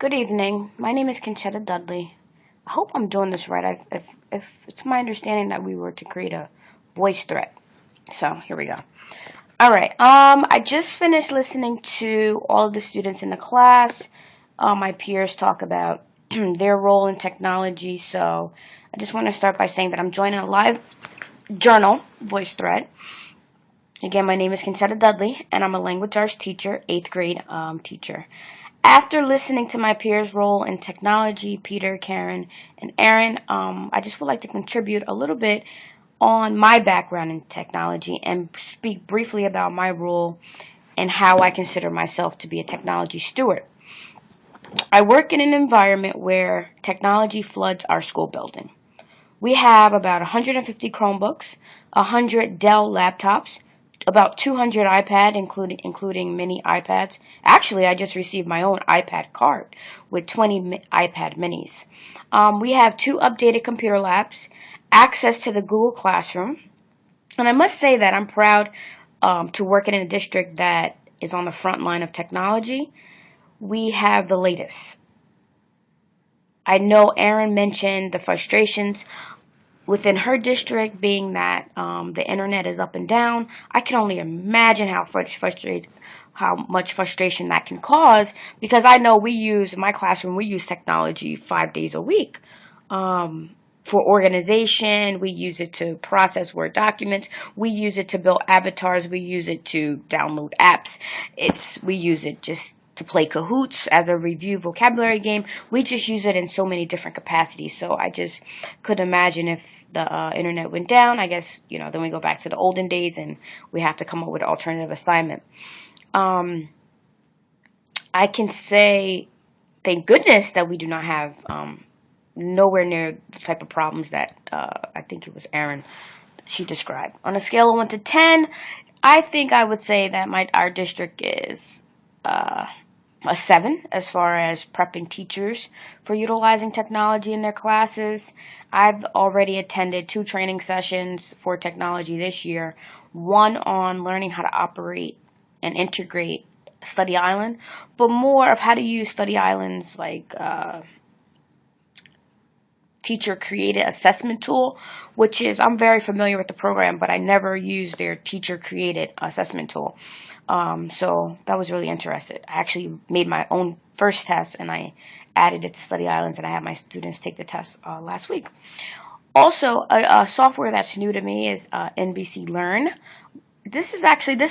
Good evening. My name is Conchetta Dudley. I hope I'm doing this right. If it's my understanding that we were to create a voice threat. So here we go. All right. I just finished listening to all of the students in the class. My peers talk about their role in technology. So I just want to start by saying that I'm joining a live journal voice thread. Again, my name is Conchetta Dudley, and I'm a language arts teacher, 8th grade teacher. After listening to my peers' role in technology, Peter, Karen, and Aaron, I just would like to contribute a little bit on my background in technology and speak briefly about my role and how I consider myself to be a technology steward. I work in an environment where technology floods our school building. We have about 150 Chromebooks, 100 Dell laptops, about 200 iPad, including mini iPads. Actually, I just received my own iPad card with 20 iPad minis. We have 2 updated computer labs, access to the Google Classroom, and I must say that I'm proud to work in a district that is on the front line of technology. We have the latest. I know Erin mentioned the frustrations within her district, being that the internet is up and down. I can only imagine how much frustration that can cause, because I know in my classroom, we use technology 5 days a week. For organization, we use it to process Word documents. We use it to build avatars. We use it to download apps. We use it just to play Kahoots as a review vocabulary game. We just use it in so many different capacities. So I just could imagine if the internet went down. I guess, then we go back to the olden days and we have to come up with an alternative assignment. I can say, thank goodness that we do not have nowhere near the type of problems that I think it was Aaron she described. On a scale of 1 to 10, I think I would say that our district is a 7 as far as prepping teachers for utilizing technology in their classes. I've already attended 2 training sessions for technology this year, one on learning how to operate and integrate Study Island, but more of how to use Study Island's teacher created assessment tool, which is, I'm very familiar with the program, but I never used their teacher created assessment tool. So that was really interesting. I actually made my own first test and I added it to Study Islands, and I had my students take the test last week. Also, a software that's new to me is NBC Learn. This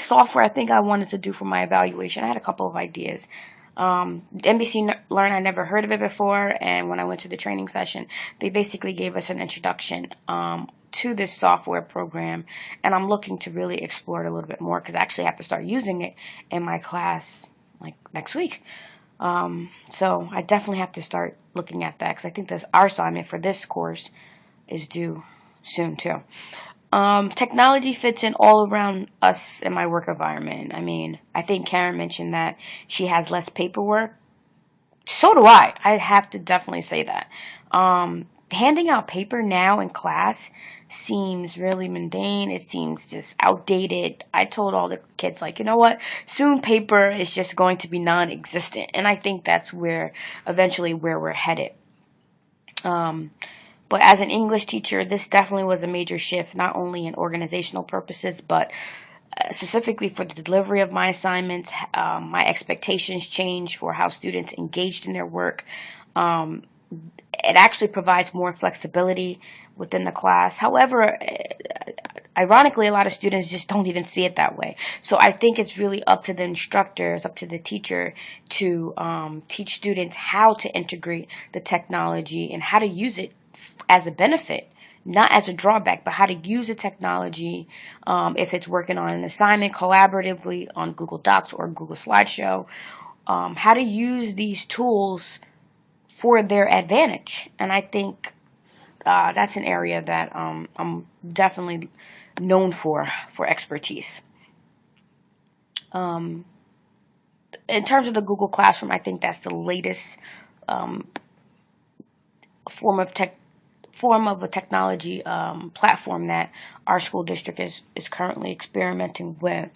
software I think I wanted to do for my evaluation. I had a couple of ideas. NBC Learn, I never heard of it before, and when I went to the training session, they basically gave us an introduction to this software program, and I'm looking to really explore it a little bit more, because I actually have to start using it in my class next week. So I definitely have to start looking at that, because I think our assignment for this course is due soon too. Technology fits in all around us in my work environment. I mean, I think Karen mentioned that she has less paperwork. So do I. I'd have to definitely say that. Handing out paper now in class seems really mundane. It seems just outdated. I told all the kids, you know what? Soon paper is just going to be non-existent. And I think that's eventually where we're headed. But as an English teacher, this definitely was a major shift, not only in organizational purposes, but specifically for the delivery of my assignments. My expectations changed for how students engaged in their work. It actually provides more flexibility within the class. However, ironically, a lot of students just don't even see it that way. So I think it's really up to the instructors, up to the teacher to teach students how to integrate the technology and how to use it as a benefit, not as a drawback, but how to use the technology if it's working on an assignment collaboratively on Google Docs or Google Slideshow, how to use these tools for their advantage. And I think that's an area that I'm definitely known for expertise. In terms of the Google Classroom, I think that's the latest form of a technology platform that our school district is currently experimenting with.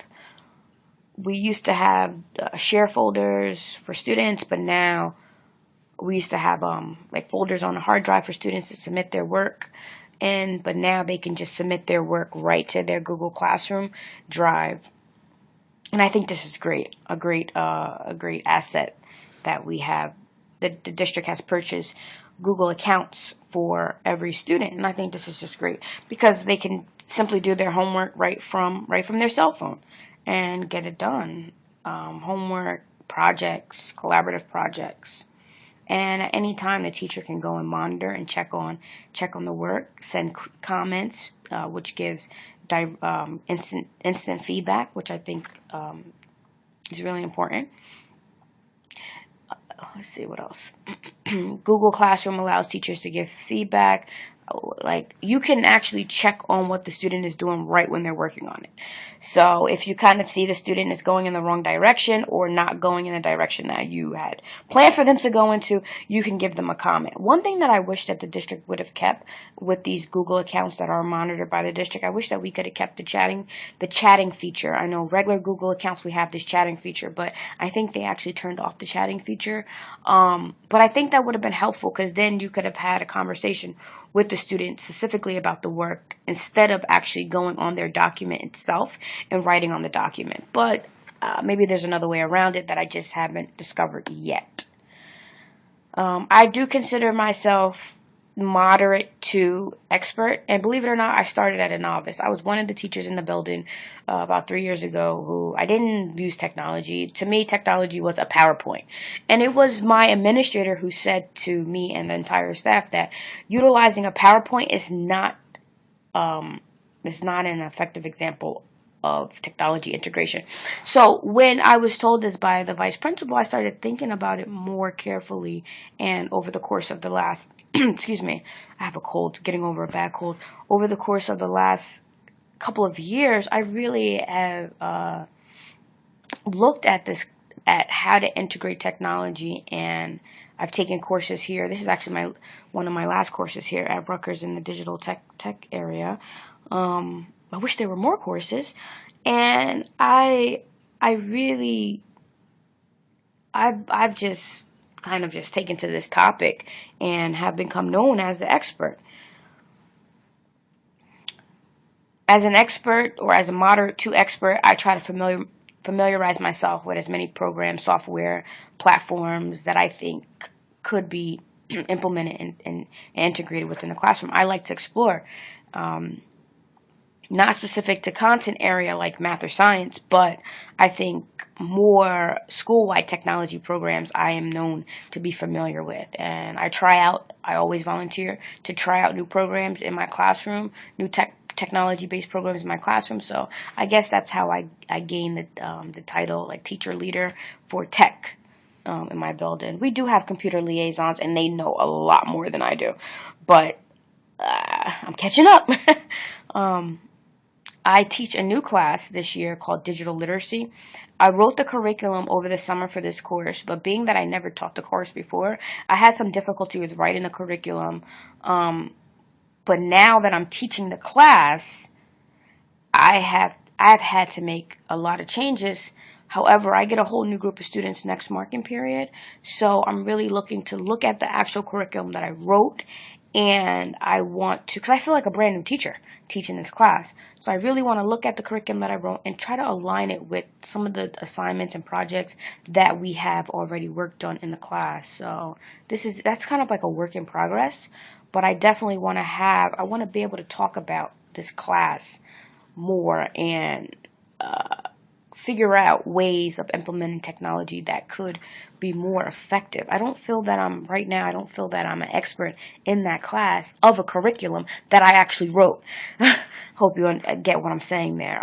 We used to have share folders for students, but now we used to have like folders on a hard drive for students to submit their work in, but now they can just submit their work right to their Google Classroom drive. And I think this is great, a great asset that we have. The district has purchased Google accounts for every student, and I think this is just great because they can simply do their homework right from their cell phone and get it done. Homework, projects, collaborative projects. And at any time, the teacher can go and monitor and check on the work, send comments, which gives instant feedback, which I think is really important. Let's see what else. Google Classroom allows teachers to give feedback. Like, you can actually check on what the student is doing right when they're working on it. So if you kind of see the student is going in the wrong direction or not going in the direction that you had planned for them to go into, you can give them a comment. One thing that I wish that the district would have kept with these Google accounts that are monitored by the district, I wish that we could have kept the chatting feature. I know regular Google accounts, we have this chatting feature, but I think they actually turned off the chatting feature. But I think that would have been helpful because then you could have had a conversation with the student specifically about the work instead of actually going on their document itself and writing on the document. But maybe there's another way around it that I just haven't discovered yet. I do consider myself moderate to expert, and believe it or not, I started at a novice. I was one of the teachers in the building about 3 years ago who I didn't use technology. To me, technology was a PowerPoint, and it was my administrator who said to me and the entire staff that utilizing a PowerPoint is not an effective example of technology integration. So when I was told this by the vice principal, I started thinking about it more carefully, and over the course of the last excuse me, I have a cold, getting over a bad cold. Over the course of the last couple of years, I really have looked at how to integrate technology, and I've taken courses here. This is actually one of my last courses here at Rutgers in the digital tech area. I wish there were more courses, and I've just kind of just taken to this topic and have become known as the expert. As an expert or as a moderate to expert, I try to familiarize myself with as many programs, software, platforms that I think could be implemented and integrated within the classroom. I like to explore. Not specific to content area like math or science, but I think more school-wide technology programs I am known to be familiar with. And I always volunteer to try out new programs in my classroom, new technology-based programs in my classroom. So I guess that's how I gained the title, like teacher leader for tech in my building. We do have computer liaisons, and they know a lot more than I do, but I'm catching up. I teach a new class this year called Digital Literacy. I wrote the curriculum over the summer for this course, but being that I never taught the course before, I had some difficulty with writing the curriculum. But now that I'm teaching the class, I've had to make a lot of changes. However, I get a whole new group of students next marking period, so I'm really looking to look at the actual curriculum that I wrote, and I want to, because I feel like a brand new teacher teaching this class. So I really want to look at the curriculum that I wrote and try to align it with some of the assignments and projects that we have already worked on in the class. So that's kind of like a work in progress, but I definitely want to be able to talk about this class more and figure out ways of implementing technology that could be more effective. I don't feel that I'm an expert in that class of a curriculum that I actually wrote. Hope you get what I'm saying there.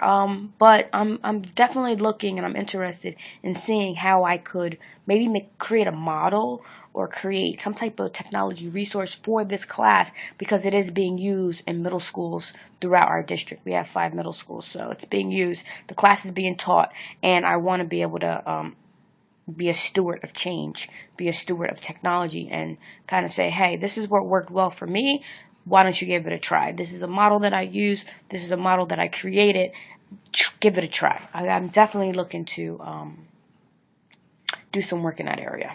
But I'm definitely looking, and I'm interested in seeing how I could maybe create a model or create some type of technology resource for this class, because it is being used in middle schools throughout our district. We have 5 middle schools, so it's being used. The class is being taught, and I want to be able to be a steward of change, be a steward of technology, and kind of say, hey, this is what worked well for me. Why don't you give it a try? This is a model that I use. This is a model that I created. Give it a try. I'm definitely looking to do some work in that area.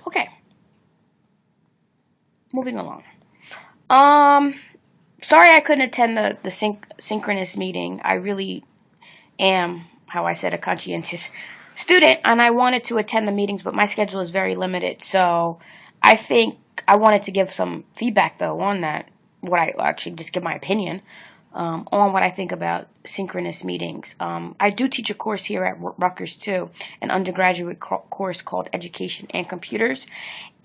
Okay, moving along. Um, Sorry I couldn't attend the synchronous meeting. I really am, how I said, a conscientious student, and I wanted to attend the meetings, but my schedule is very limited. So I think I wanted to give some feedback, though, on that. What I actually just give my opinion on what I think about synchronous meetings. I do teach a course here at Rutgers, too, an undergraduate course called Education and Computers.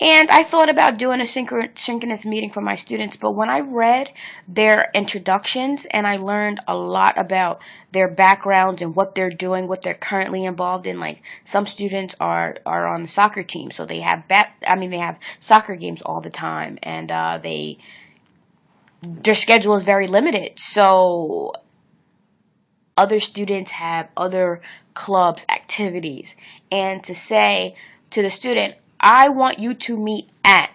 And I thought about doing a synchronous meeting for my students, but when I read their introductions and I learned a lot about their backgrounds and what they're doing, what they're currently involved in, like some students are on the soccer team, so they have they have soccer games all the time, and their schedule is very limited. So other students have other clubs, activities, and to say to the student, I want you to meet at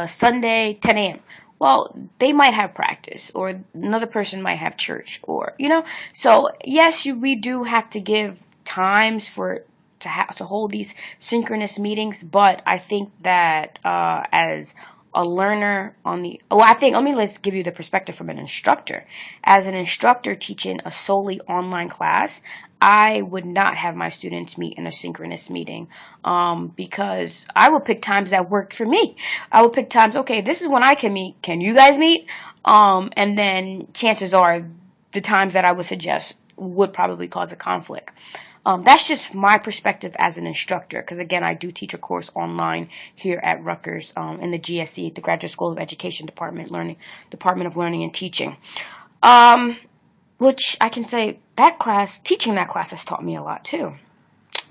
Sunday 10 a.m. Well, they might have practice, or another person might have church, or So yes, we do have to give times to hold these synchronous meetings, but I think that as a learner let's give you the perspective from an instructor. As an instructor teaching a solely online class, I would not have my students meet in a synchronous meeting because I will pick times that worked for me. I will pick times, okay, this is when I can meet. Can you guys meet? And then chances are the times that I would suggest would probably cause a conflict. That's just my perspective as an instructor, because again, I do teach a course online here at Rutgers in the GSE, the Graduate School of Education Department of Learning and Teaching. Which I can say teaching that class has taught me a lot too.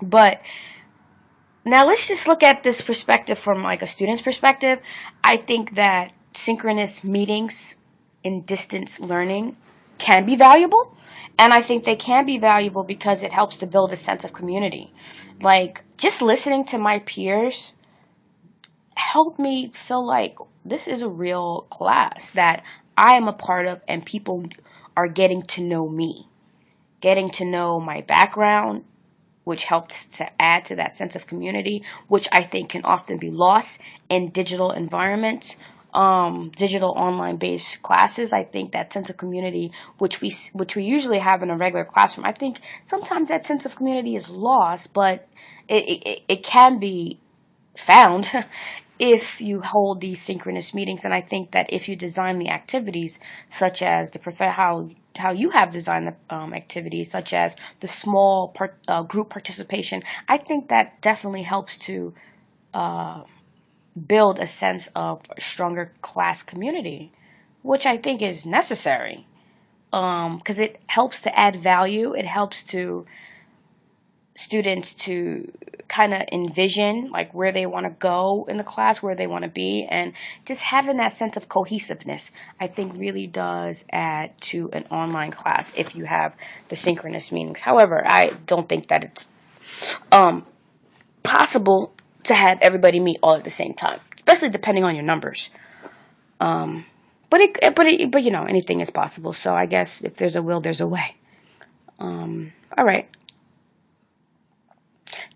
But now let's just look at this perspective from like a student's perspective. I think that synchronous meetings in distance learning can be valuable. And I think they can be valuable because it helps to build a sense of community. Like, just listening to my peers helped me feel like this is a real class that I am a part of, and people are getting to know me, getting to know my background, which helps to add to that sense of community, which I think can often be lost in digital environments. Digital online based classes. I think that sense of community, which we usually have in a regular classroom, I think sometimes that sense of community is lost, but it can be found if you hold these synchronous meetings. And I think that if you design the activities, such as how you have designed the activities, such as the small group participation, I think that definitely helps to build a sense of a stronger class community, which I think is necessary because it helps to add value. It helps to students to kind of envision like where they want to go in the class, where they want to be, and just having that sense of cohesiveness, I think really does add to an online class if you have the synchronous meetings. However, I don't think that it's possible to have everybody meet all at the same time, especially depending on your numbers. But anything is possible. So I guess if there's a will, there's a way. All right.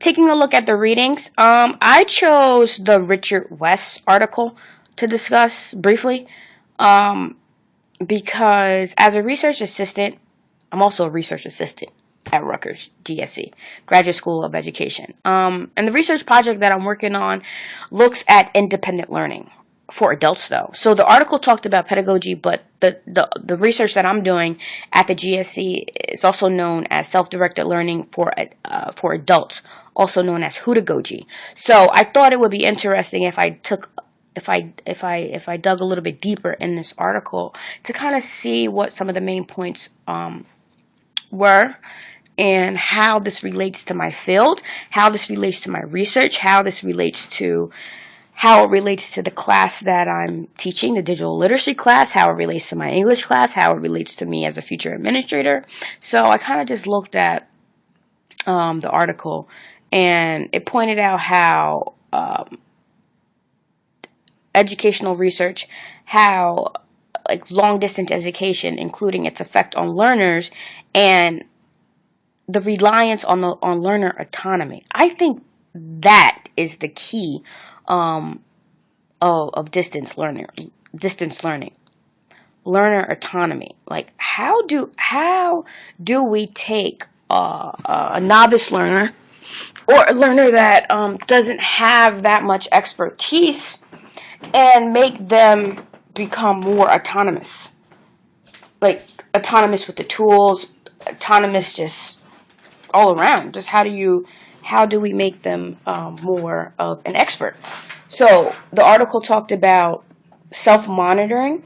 Taking a look at the readings, I chose the Richard West article to discuss briefly, because as a research assistant, I'm also a research assistant at Rutgers GSE, Graduate School of Education. And the research project that I'm working on looks at independent learning for adults, though. So the article talked about pedagogy, but the research that I'm doing at the GSE is also known as self-directed learning for adults, also known as hudagogy. So I thought it would be interesting if I dug a little bit deeper in this article to kind of see what some of the main points were, and how this relates to my field, how this relates to my research, how it relates to the class that I'm teaching, the digital literacy class, how it relates to my English class, how it relates to me as a future administrator. So I kind of just looked at the article, and it pointed out how educational research, how like long distance education, including its effect on learners and the reliance on learner autonomy. I think that is the key of distance learning, learner autonomy. Like how do we take a novice learner or a learner that doesn't have that much expertise and make them become more autonomous, like autonomous with the tools, autonomous just all around. Just how do we make them more of an expert? So the article talked about self-monitoring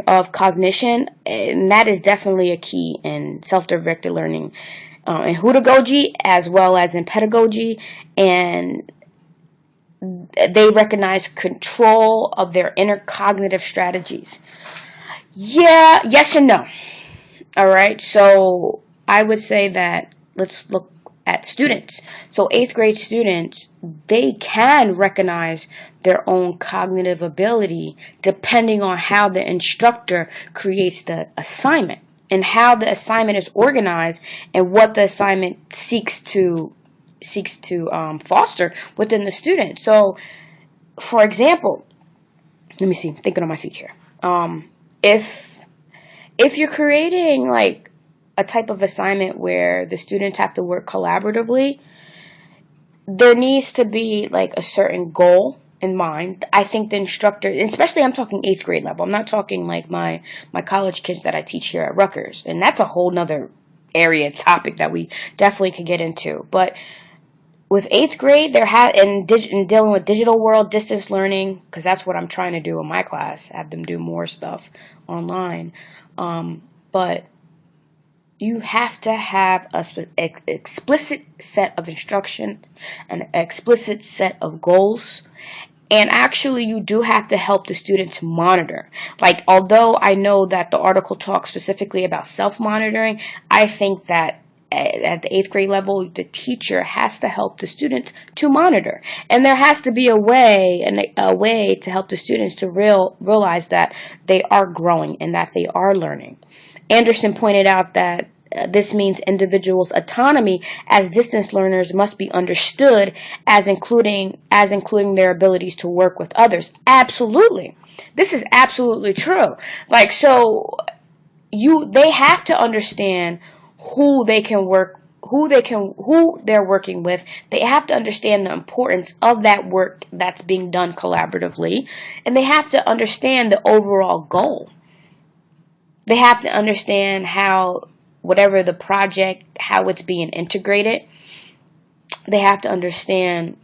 of cognition, and that is definitely a key in self-directed learning in pedagogy as well as in pedagogy. And they recognize control of their inner cognitive strategies. Yeah, yes and no. All right, so I would say that let's look at students. So 8th grade students, they can recognize their own cognitive ability depending on how the instructor creates the assignment and how the assignment is organized and what the assignment seeks to foster within the student. So, for example, let me see, I'm thinking on my feet here. If you're creating like a type of assignment where the students have to work collaboratively, there needs to be like a certain goal in mind. I think the instructor, especially I'm talking 8th grade level, I'm not talking like my college kids that I teach here at Rutgers, and that's a whole nother area topic that we definitely could get into. But with 8th grade, in dealing with digital world, distance learning, because that's what I'm trying to do in my class, have them do more stuff online. But you have to have an explicit set of instruction, an explicit set of goals, and actually you do have to help the students monitor. Like, although I know that the article talks specifically about self-monitoring, I think that at the 8th grade level, the teacher has to help the students to monitor. And there has to be a way to help the students to realize that they are growing and that they are learning. Anderson pointed out that this means individuals' autonomy as distance learners must be understood as including their abilities to work with others. Absolutely. This is absolutely true. Like, so they have to understand who they're working with. They have to understand the importance of that work that's being done collaboratively, and they have to understand the overall goal. They have to understand how whatever the project, how it's being integrated. They have to understand,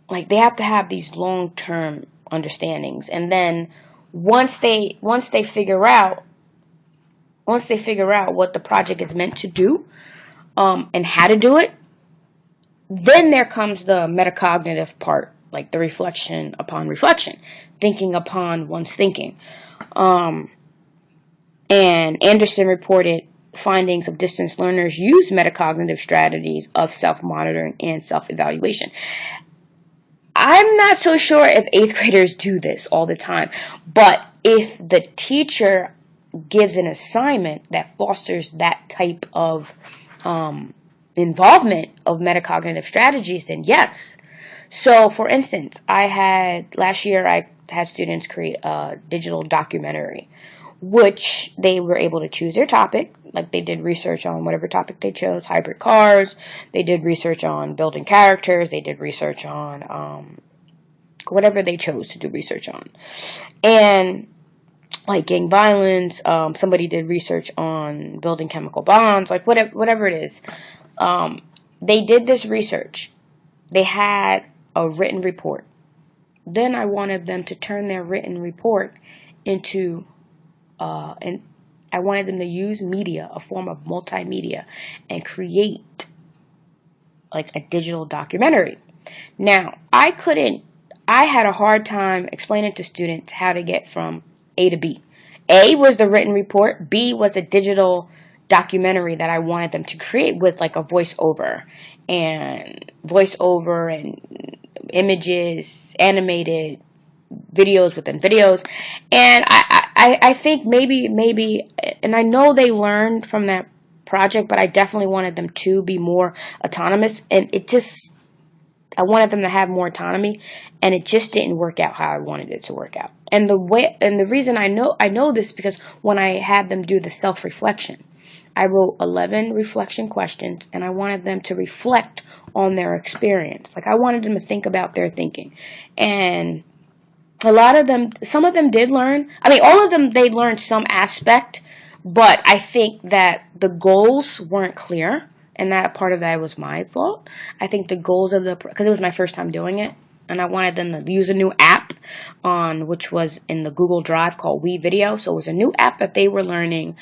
like, they have to have these long-term understandings. And then once they figure out what the project is meant to do, and how to do it, then there comes the metacognitive part, like the reflection upon reflection, thinking upon one's thinking. And Anderson reported findings of distance learners use metacognitive strategies of self-monitoring and self-evaluation. I'm not so sure if 8th graders do this all the time, but if the teacher gives an assignment that fosters that type of involvement of metacognitive strategies, then yes. So, for instance, last year I had students create a digital documentary, which they were able to choose their topic. Like, they did research on whatever topic they chose, hybrid cars. They did research on building characters. They did research on whatever they chose to do research on. And like gang violence, somebody did research on building chemical bonds, like whatever it is. They did this research. They had a written report. Then I wanted them to turn their written report into, and I wanted them to use media, a form of multimedia, and create like a digital documentary. Now, I had a hard time explaining to students how to get from A to B. A was the written report. B was the digital documentary that I wanted them to create with like a voiceover and images, animated videos within videos. And I think maybe, and I know they learned from that project, but I definitely wanted them to be more autonomous, and I wanted them to have more autonomy, and it just didn't work out how I wanted it to work out. And the reason I know this because when I had them do the self-reflection, I wrote 11 reflection questions, and I wanted them to reflect on their experience. Like, I wanted them to think about their thinking. And a lot of them, some of them did learn. I mean, all of them, they learned some aspect, but I think that the goals weren't clear, and that part of that was my fault. I think the goals of because it was my first time doing it, and I wanted them to use a new app which was in the Google Drive called WeVideo. So it was a new app that they were learning.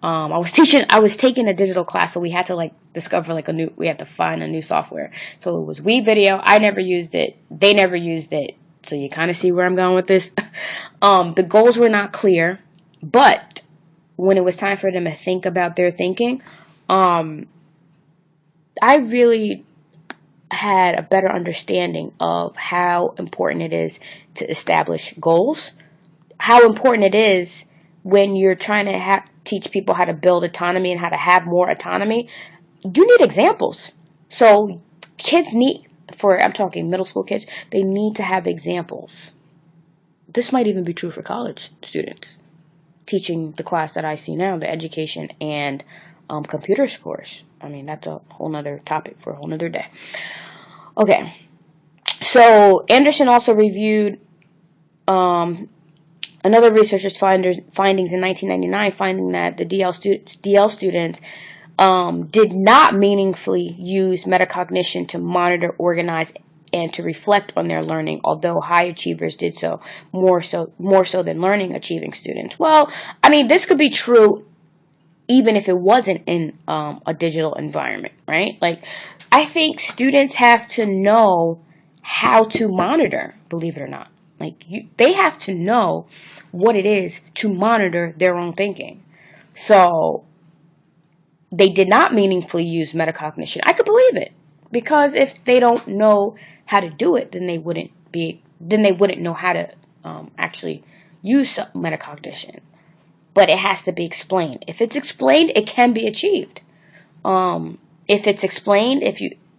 I was taking a digital class, so we had to we had to find a new software. So it was WeVideo. I never used it. They never used it. So you kind of see where I'm going with this. The goals were not clear, but when it was time for them to think about their thinking, I really had a better understanding of how important it is to establish goals, how important it is when you're trying to teach people how to build autonomy and how to have more autonomy. You need examples. So kids I'm talking middle school kids, they need to have examples. This might even be true for college students teaching the class that I see now, the education and computers course. I mean, that's a whole nother topic for a whole nother day. Okay. So Anderson also reviewed another researcher's findings in 1999, finding that the DL students did not meaningfully use metacognition to monitor, organize, and to reflect on their learning, although high achievers did so more so than learning achieving students. Well, I mean, this could be true even if it wasn't in a digital environment, right? Like, I think students have to know how to monitor, believe it or not. Like, they have to know what it is to monitor their own thinking. So they did not meaningfully use metacognition. I could believe it, because if they don't know how to do it, then they wouldn't know how to actually use metacognition. But it has to be explained. If it's explained, it can be achieved. If it's explained,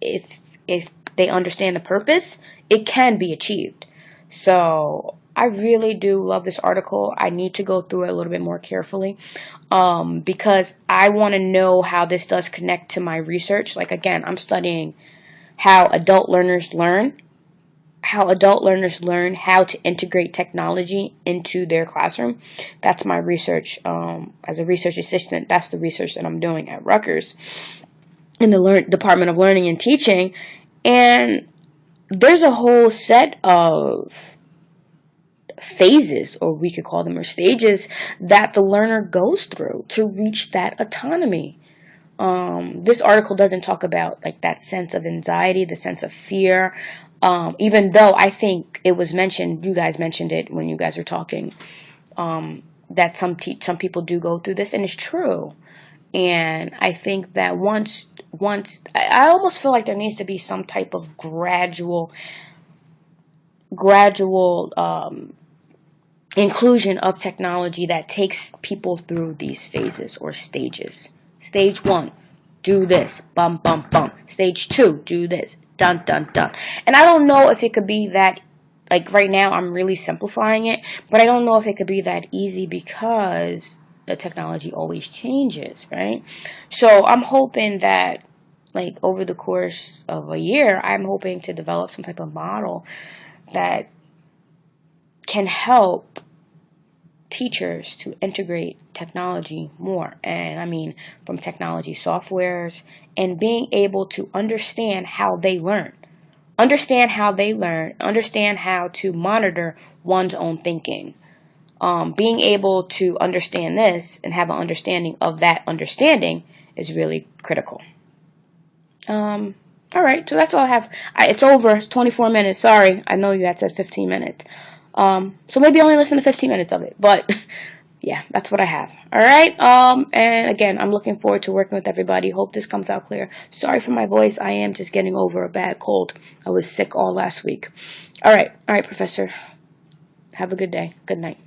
if they understand the purpose, it can be achieved. So I really do love this article. I need to go through it a little bit more carefully because I want to know how this does connect to my research. Like, again, I'm studying how adult learners learn how to integrate technology into their classroom. That's my research. As a research assistant, that's the research that I'm doing at Rutgers in the Department of Learning and Teaching. And there's a whole set of phases, or we could call them, or stages, that the learner goes through to reach that autonomy. This article doesn't talk about like that sense of anxiety, the sense of fear, even though I think it was mentioned, you guys mentioned it when you guys were talking, that some people do go through this, and it's true. And I think that once I almost feel like there needs to be some type of gradual inclusion of technology that takes people through these phases or stages. Stage 1, do this, bum, bum, bum. Stage 2, do this, dun, dun, dun. And I don't know if it could be that, like right now I'm really simplifying it, but I don't know if it could be that easy because the technology always changes, right? So I'm hoping that, like, over the course of a year, I'm hoping to develop some type of model that can help teachers to integrate technology more. And I mean, from technology softwares, and being able to understand how they learn. Understand how to monitor one's own thinking. Being able to understand this and have an understanding of that understanding is really critical. All right, so that's all I have. It's over. It's 24 minutes. Sorry, I know you had said 15 minutes. So maybe only listen to 15 minutes of it, but yeah, that's what I have. All right. And again, I'm looking forward to working with everybody. Hope this comes out clear. Sorry for my voice. I am just getting over a bad cold. I was sick all last week. All right, Professor. Have a good day. Good night.